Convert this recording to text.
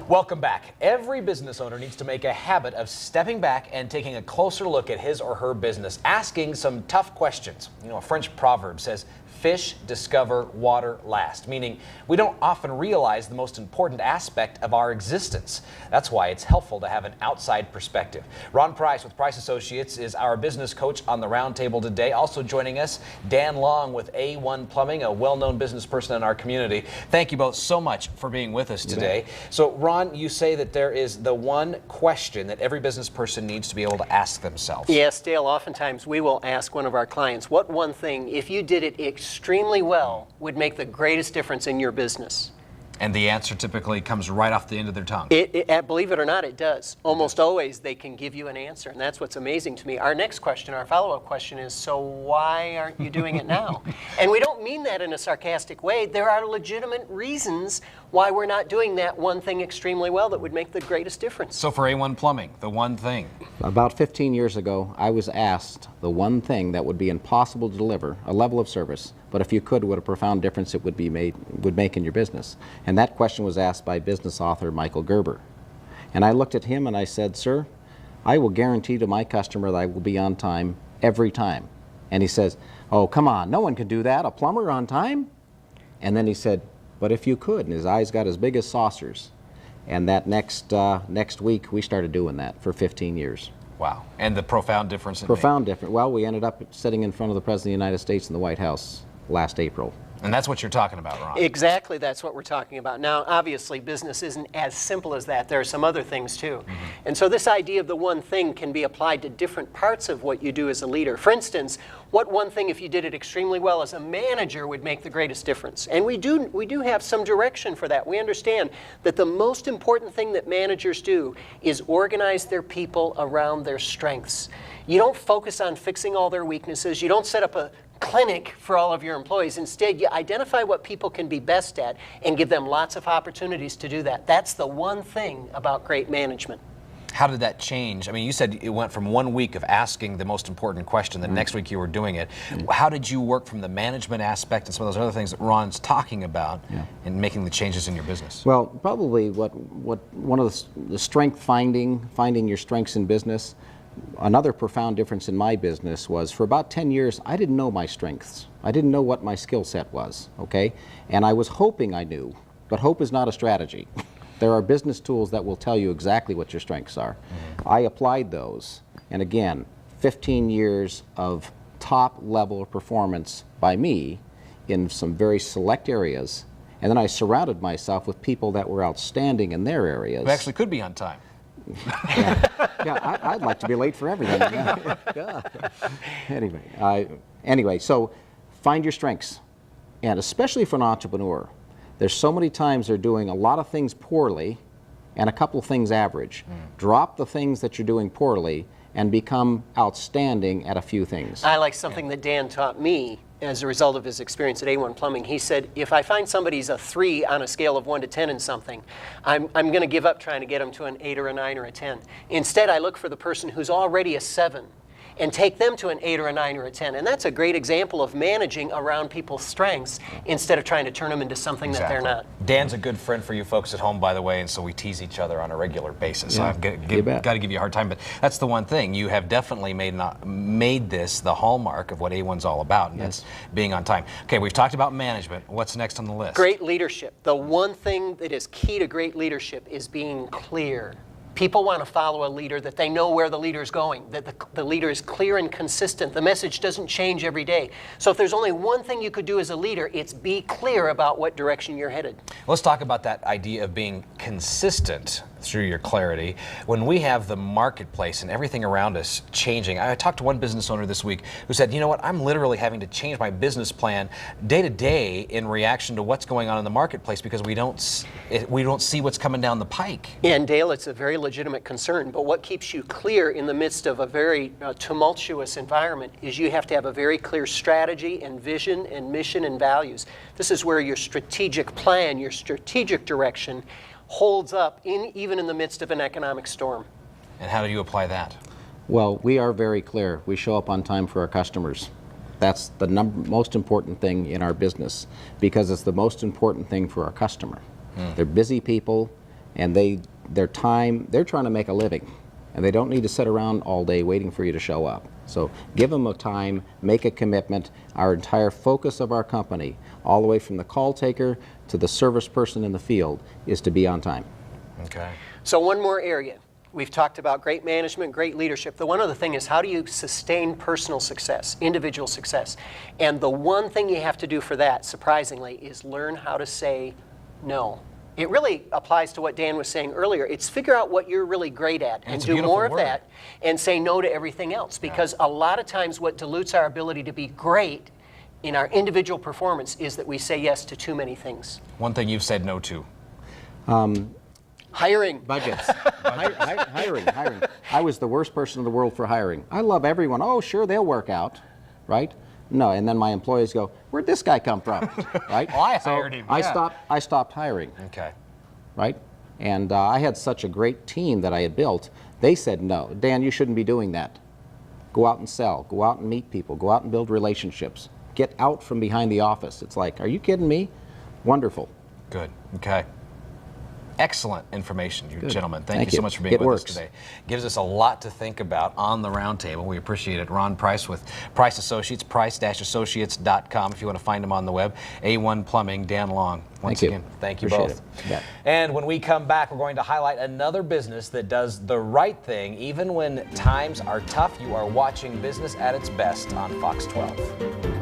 Welcome back. Every business owner needs to make a habit of stepping back and taking a closer look at his or her business, asking some tough questions. You know, a French proverb says, fish discover water last, meaning we don't often realize the most important aspect of our existence. That's why it's helpful to have an outside perspective. Ron Price with Price Associates is our business coach on the roundtable today. Also joining us, Dan Long with A1 Plumbing, a well-known business person in our community. Thank you both so much for being with us today. So Ron, you say that there is the one question that every business person needs to be able to ask themselves. Yes, Dale, oftentimes we will ask one of our clients, what one thing, if you did it extremely well, would make the greatest difference in your business? And the answer typically comes right off the end of their tongue. Believe it or not, it does. Almost always they can give you an answer, and that's what's amazing to me. Our next question, our follow-up question is, so why aren't you doing it now? And we don't mean that in a sarcastic way. There are legitimate reasons why we're not doing that one thing extremely well that would make the greatest difference. So for A1 Plumbing, the one thing. About 15 years ago, I was asked the one thing that would be impossible to deliver, a level of service, but if you could, what a profound difference it would make in your business. And that question was asked by business author Michael Gerber. And I looked at him and I said, sir, I will guarantee to my customer that I will be on time every time. And he says, oh, come on, no one can do that, a plumber on time? And then he said, but if you could, and his eyes got as big as saucers. And that next week, we started doing that for 15 years. Wow. And the profound difference in Profound difference. Well, we ended up sitting in front of the President of the United States in the White House last April. And that's what you're talking about, Ron. Exactly, that's what we're talking about. Now, obviously, business isn't as simple as that. There are some other things, too. And so this idea of the one thing can be applied to different parts of what you do as a leader. For instance, what one thing, if you did it extremely well as a manager, would make the greatest difference? And we do have some direction for that. We understand that the most important thing that managers do is organize their people around their strengths. You don't focus on fixing all their weaknesses. You don't set up a clinic for all of your employees. Instead, you identify what people can be best at and give them lots of opportunities to do that. That's the one thing about great management. How did that change? I mean, you said it went from 1 week of asking the most important question, the next week you were doing it. How did you work from the management aspect and some of those other things that Ron's talking about in making the changes in your business? Well, probably what one of the strength finding your strengths in business. Another profound difference in my business was for about 10 years, I didn't know my strengths. I didn't know what my skill set was, okay? And I was hoping I knew, but hope is not a strategy. There are business tools that will tell you exactly what your strengths are. I applied those, and again, 15 years of top level performance by me in some very select areas, and then I surrounded myself with people that were outstanding in their areas. Who actually could be on time. I'd like to be late for everything. Anyway, so find your strengths, and especially for an entrepreneur, there's so many times they're doing a lot of things poorly and a couple of things average. Drop the things that you're doing poorly and become outstanding at a few things. I like something that Dan taught me as a result of his experience at A1 Plumbing. He said, if I find somebody's a 3 on a scale of 1 to 10 in something, I'm going to give up trying to get them to an 8 or a 9 or a 10. Instead, I look for the person who's already a 7 and take them to an 8 or a 9 or a 10. And that's a great example of managing around people's strengths instead of trying to turn them into something that they're not. Dan's a good friend for you folks at home, by the way, and so we tease each other on a regular basis. So I've got to give you a hard time, but that's the one thing. You have definitely made this the hallmark of what A1's all about, and that's being on time. Okay, we've talked about management. What's next on the list? Great leadership. The one thing that is key to great leadership is being clear. People want to follow a leader that they know where the leader is going, that the leader is clear and consistent. The message doesn't change every day. So if there's only one thing you could do as a leader, it's be clear about what direction you're headed. Let's talk about that idea of being consistent through your clarity. When we have the marketplace and everything around us changing, I talked to one business owner this week who said, you know what, I'm literally having to change my business plan day to day in reaction to what's going on in the marketplace because we don't see what's coming down the pike. And Dale, it's a very legitimate concern, but what keeps you clear in the midst of a very tumultuous environment is you have to have a very clear strategy and vision and mission and values. This is where your strategic plan, your strategic direction holds up even in the midst of an economic storm. And how do you apply that? Well, we are very clear. We show up on time for our customers. That's the most important thing in our business because it's the most important thing for our customer. They're busy people, and their time, they're trying to make a living, and they don't need to sit around all day waiting for you to show up. So give them a time, make a commitment. Our entire focus of our company, all the way from the call taker to the service person in the field, is to be on time. Okay. So one more area. We've talked about great management, great leadership. The one other thing is, how do you sustain personal success, individual success? And the one thing you have to do for that, surprisingly, is learn how to say no. It really applies to what Dan was saying earlier. It's figure out what you're really great at and do more of that and say no to everything else. Because a lot of times what dilutes our ability to be great in our individual performance is that we say yes to too many things. One thing you've said no to. Hiring. Budgets. Hiring. I was the worst person in the world for hiring. I love everyone. Oh, sure, they'll work out, right? No, and then my employees go, where'd this guy come from, right? Well, I hired him. I stopped hiring, Okay. right? And I had such a great team that I had built. They said, no, Dan, you shouldn't be doing that. Go out and sell. Go out and meet people. Go out and build relationships. Get out from behind the office. It's like, are you kidding me? Wonderful. Good. Okay. Excellent information, you gentlemen. Thank Thank you so you. much for being It with works. us today. Gives us a lot to think about on the roundtable. We appreciate it. Ron Price with Price Associates, price-associates.com if you want to find them on the web. A1 Plumbing, Dan Long. Once Thank you. again, thank you Appreciate both. it. Yeah. And when we come back, we're going to highlight another business that does the right thing even when times are tough. You are watching Business at its Best on Fox 12.